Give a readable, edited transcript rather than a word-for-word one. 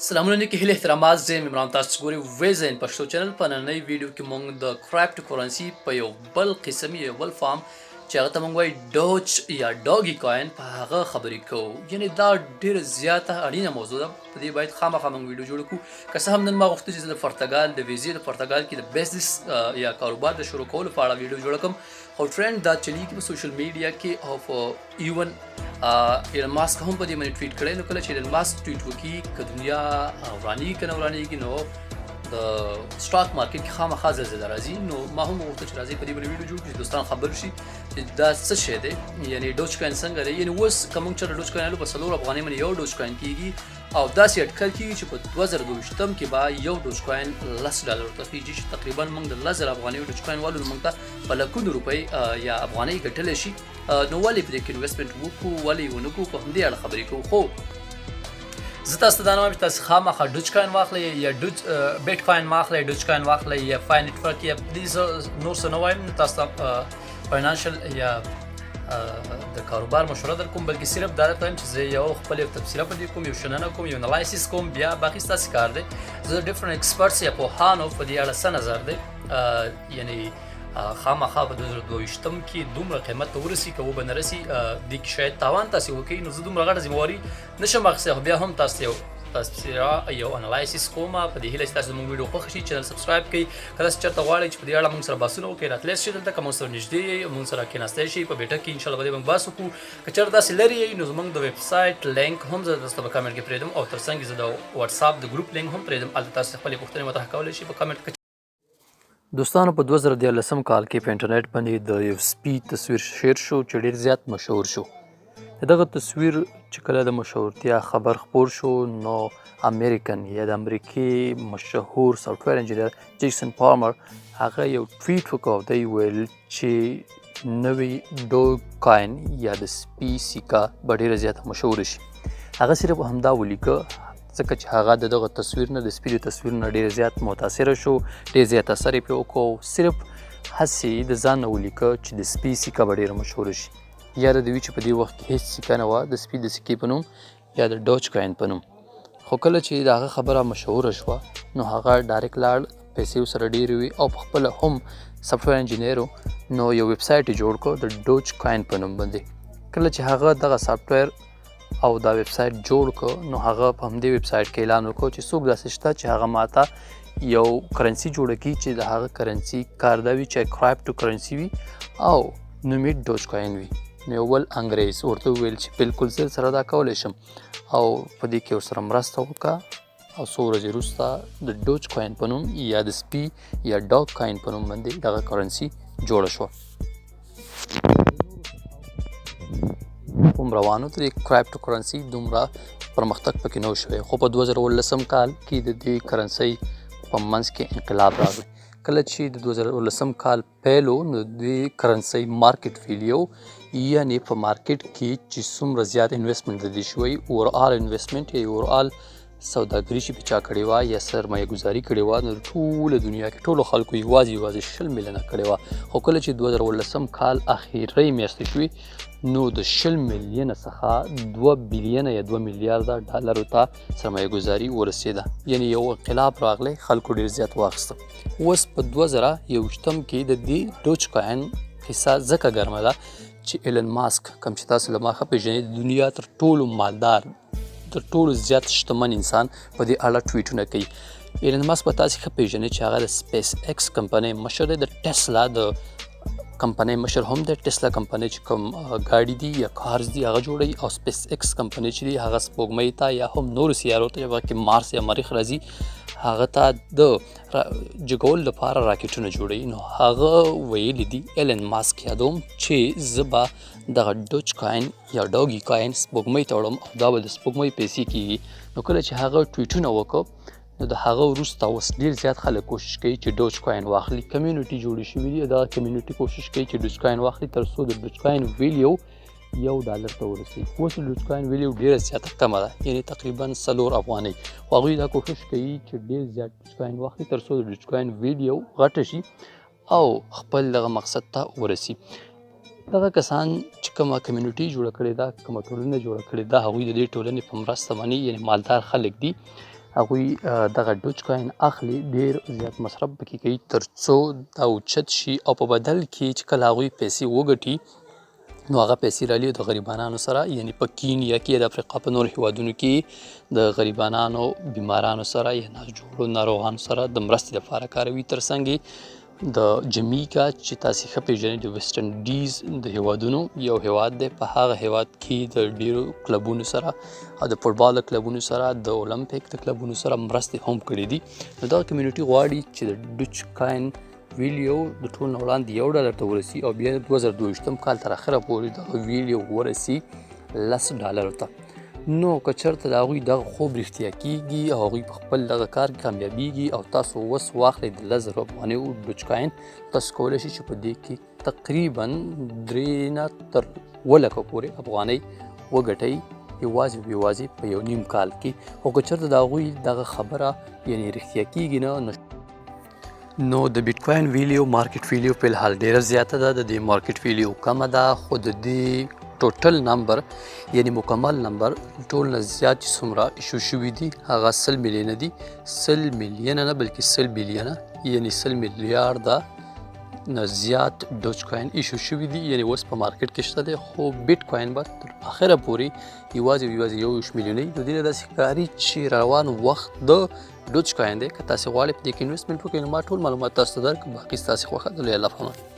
سلامونه کې هیله احترامات زه عمران تاسو ګوري ویزن پښتو چینل په نننۍ ویډیو کې مونږ د کرپټو کرنسي په یو بل قسم یو بل فارم چې هغه ته مونږ وایي ډوج یا ډاګي کوین په هغه خبرې کوو. یعنی دا ډیره زیاته اړینه موضوع ده، په دې باید خامخا مونږ ویډیو جوړ کړو. که څه هم نن ما غوښتل چې د پرتګال د ویزې د پرتګال کې د بزنس یا کاروبار د شروع کولو په اړه ویډیو جوړ کړم، خو ټرند دا چلیږي په سوشل میډیا کې او ایون ایلن ماسک هم په دې باندې ټویټ کړی. نو کله چې ایلن ماسک ټویټ وکړي که دنیا ورانیږي که نه ورانیږي نو د سټاک مارکیټ کې خامخا زلزله راځي. نو ما هم غوښتل چې راځي په دې باندې ویډیو جوړ کړي چې دوستان خبر شي چې دا څه شی دی، یعنی ډوج کوین څنګه دی. یعنی اوس که موږ چېرته ډوج کوین الو په 4 افغانۍ باندې یو ډوج کوین کېږي او داسې اټکل کېږي چې په 2022 کې به یو ډوج کوین $10 ته خیږي، چې تقریبا موږ د 10,000 افغانۍ ډوج کوین والو نو موږ ته په لکونو روپۍ یا افغانۍ ګټلی شي. نو ولې په دې کې انویسټمنټ وکړو، ولې یې ونه کړو، په همدې اړه خبرې کوو. خو زه تاسو ته دا نه وایم چې تاسو خامخا ډوج کوین واخلئ یا بیټ کوین واخلئ، ډوج کوین واخلئ یا فای نیټورک یا پلیز نور څه نه وایم. تاسو ته فاینانشل یا د کاروبار مشوره در کوم، بلکې صرف دا درته وایم چې زه یو خپل یو تبصره په دې کوم، یو شننه کوم، یو انالایسیس کوم، بیا باقي ستاسې کار دی. زه ډفرنټ ایکسپرټس یا پوهانو په دې اړه څه نظر دی، یعنی خامخا په 2022 کې دومره قیمت ته ورسي که وبه نه رسي، دې کې شاید تاوان تاسې وکړي. نو زه دومره غټه ذمهواري نشم اخیستی، خو بیا هم تاسو یو تبصره یو انالایسیس کوم. په دې هیله چې تاسو زموږ ویډیو خوښ شي، چینل سبسکرایب کړئ. که تاسو چېرته غواړئ چې په دې اړه موږ سره بحثونه وکړئ، راتلی شئ دلته، که موږ سره نږدې یئ موږ سره کېناستی شئ په بیټک کې، انشاءالله به دې موږ بحث وکړو. که چېرته داسې لرې یئ نو زموږ د ویب سایټ لینک هم زه تاسو ته په کمنټ کې پرېږدم، او تر څنګ زه د واتساپ د ګروپ لینک هم پرېږدم، هلته تاسو خپلې پوښتنې مطرح کولی شئ په کمنټ کې. دوستانو په 2013 کال کې په انټرنیټ باندې د یو سپي تصویر شیر شو چې ډېر زیات مشهور شو. دغه تصویر چې کله د مشهورتیا خبر خپور شو نو امریکن یا د امریکې مشهور سافټویر انجینر جیسن پالمر هغه یو ټویټ وکړ او دی ویل چې نوی ډوج کوین یا د سپي سکه به ډېره زیاته مشهوره شي. هغه صرف همدا ولیکه ځکه چې هغه د دغه تصویر نه د سپي د تصویر نه ډېر زیات متاثره شو، ډېر زیات اثر یې پرې وکړو. صرف هسې د ځان نه ولیکه چې د سپي سکه به ډېره مشهوره شي. یاره د وي چې په دې وخت کې هېڅ سکه نه وه د سپي د سکې په نوم یا د ډوج کوین په نوم. خو کله چې د هغه خبره مشهوره شوه نو هغه ډایرکټ لاړ، پیسې ورسره ډېرې وي او په خپله هم سافټویر انجینر نو یو ویب سایټ یې جوړ کړ د ډوج کوین په نوم باندې. کله چې هغه دغه سافټویر او دا ویب سایټ جوړ کړ نو هغه په همدې ویب سایټ کې اعلان وکړ چې څوک داسې شته چې هغه ماته یو کرنسي جوړه کړي چې د هغه کرنسي کار دا وي چې کرپټو کرنسي وي او نوم یې ډوج کوین وي. نو یو بل انګریز ورته وویل چې بالکل زه سره دا کولی شم او په دې کې ورسره مرسته وکړه او څو ورځې وروسته د ډوج کوین په نوم یا د سپي یا ډاګ کوین په نوم باندې دغه کرنسي جوړه شوه. کوم روانو ته د کرپټو کرنسي دومره پرمختګ پکې نه و شوی، خو په 2019 کال کې د دې کرنسۍ په منځ کې انقلاب راغی. کله چې د 2019 کال پیل و نو د کرنسۍ مارکیټ ویلیو یعنې په مارکیټ کې چې څومره زیات انویسټمنټ د دې شوی، اوورآل انویسټمنټ یا اوورآل سوداګري چې پې چا کړې وه یا سرمایه ګزاري کړې وه نو ټوله دنیا کې ټولو خلکو یوازې 100 میلیونه کړې وه. خو کله چې 2019 کال اخرۍ میاشتې شوې نو د 100 میلیونه څخه 2 بلیونه یا 2 میلیارده ډالرو ته سرمایه ګزاري ورسېده. یعنې یو انقلاب راغلی، خلکو ډېر زیات واخیسته. اوس په 2021 کې د دې ډوج کوین قصه ځکه ګرمه ده چې ایلن ماسک کوم چې تاسو له ما ښه پېژنئ د دنیا تر ټولو مالدار، تر ټولو زیات شتمن انسان په دې اړه ټویټونه کوي. ایلن ماسک به تاسې ښه پېژنئ چې هغه د سپیس ایکس کمپنۍ مشر دی، د ټسلا د کمپنۍ مشر هم دی. ټسلا کمپنۍ چې کوم ګاډي دي یا کارز دي هغه جوړوي، او سپیس ایکس کمپنۍ چې دی هغه سپوږمۍ ته یا هم نورو سیارو ته هغه کې مارس یا مریخ راځي هغه ته د جګولو لپاره راکټونه جوړوي. نو هغه ویلي دي ایلن ماسک یادوم چې زه به دغه ډوج کوین یا ډاګي کوین سپوږمۍ ته وړم او دا به د سپوږمۍ پیسې کېږي. نو کله چې هغه ټویټونه وکړ نو د هغه وروسته اوس ډېر زیات خلک کوشش کوي چې ډوج کوین واخلي. کمیونټي جوړې شوي دي، دغه کمیونټي کوشش کوي چې ډوج کوین واخلي تر څو د ډوج کوین ویلیو $1 ته ورسوي. اوس د ډوج کوین ویلیو ډېره زیاته کمه ده، یعنې تقریبا 4 افغانۍ. خو هغوی دا کوشش کوي چې ډېر زیات ډوج کوین واخلي تر څو د ډوج کوین ویلیو غټه شي او خپل دغه مقصد ته ورسي. دغه کسان چې کومه کمیونټي جوړه کړې ده، کومه ټولنه جوړه کړې ده، هغوی د دې ټولنې په مرسته باندې یعنې مالدار خلک دي هغوی دغه ډوج کوین اخلي، ډیر زیات مصرف پکې کوي تر څو دا اوچت شي او په بدل کې چې کله هغوی پیسې وګټي نو هغه پیسې رالي د غریبانو سره، یعنی په کینیا کې د افریقا په نورو هیوادونو کې د غریبانو، بیمارانو سره یا ناجوړو ناروغانو سره د مرستې لپاره کاروي. ترڅنګ یې د جمیکا چې تاسې ښه پیژنئ د ویسټ انډیز د هیوادونو یو هیواد دی، په هغه هیواد کې د ډیرو کلبونو سره او د فوټبال د کلبونو سره، د اولمپیک د کلبونو سره مرستې هم کړي دي. نو دغه کمیونټي غواړي چې د ډوج کوین ویلیو د ټول نه وړاندې $1 ته ورسي او بیا 2022 کال تر اخره پورې دغه ویلیو ورسي $10 ته. نو که چېرته د هغوی دغه خوب رښتیا کیږي او هغوی په خپل دغه کار کې کامیابیږي او تاسو اوس واخلئ د $10,000 ډوج کوین، تاسو کولی شئ چې په دې کې تقریبا 3 نه تر 7 لکه پورې افغانۍ وګټئ یوازې په 1.5 کال کې. خو که چېرته د هغوی دغه خبره یعنی رښتیا کیږي نو د بیټ کوین ویلیو مارکیټ ویلیو په الحال ډیره زیاته ده، د دې مارکیټ ویلیو کمه ده، خو د دې ټوټل نمبر یعنی مکمل نمبر ټول نه زیات چې څومره ایشو شوي دي هغه 100 میلیونه دي. 100 میلیونه نه بلکې 100 بیلیونه یعنی 100 میلیارده نه زیات ډوج کوین ایشو شوي دي، یعنی اوس په مارکیټ کې شته دی. خو بیټ کوین به تر اخره پورې یوازې 21 میلیونۍ. د دې نه داسې ښکاري چې روان وخت د ډوج کوین دی. که تاسې غواړئ په دې کې انویسټمنټ وکړئ نو ما ټول معلومات تاسو ته درکړم، باقي ستاسې خوښه ده. لوی الله پامان.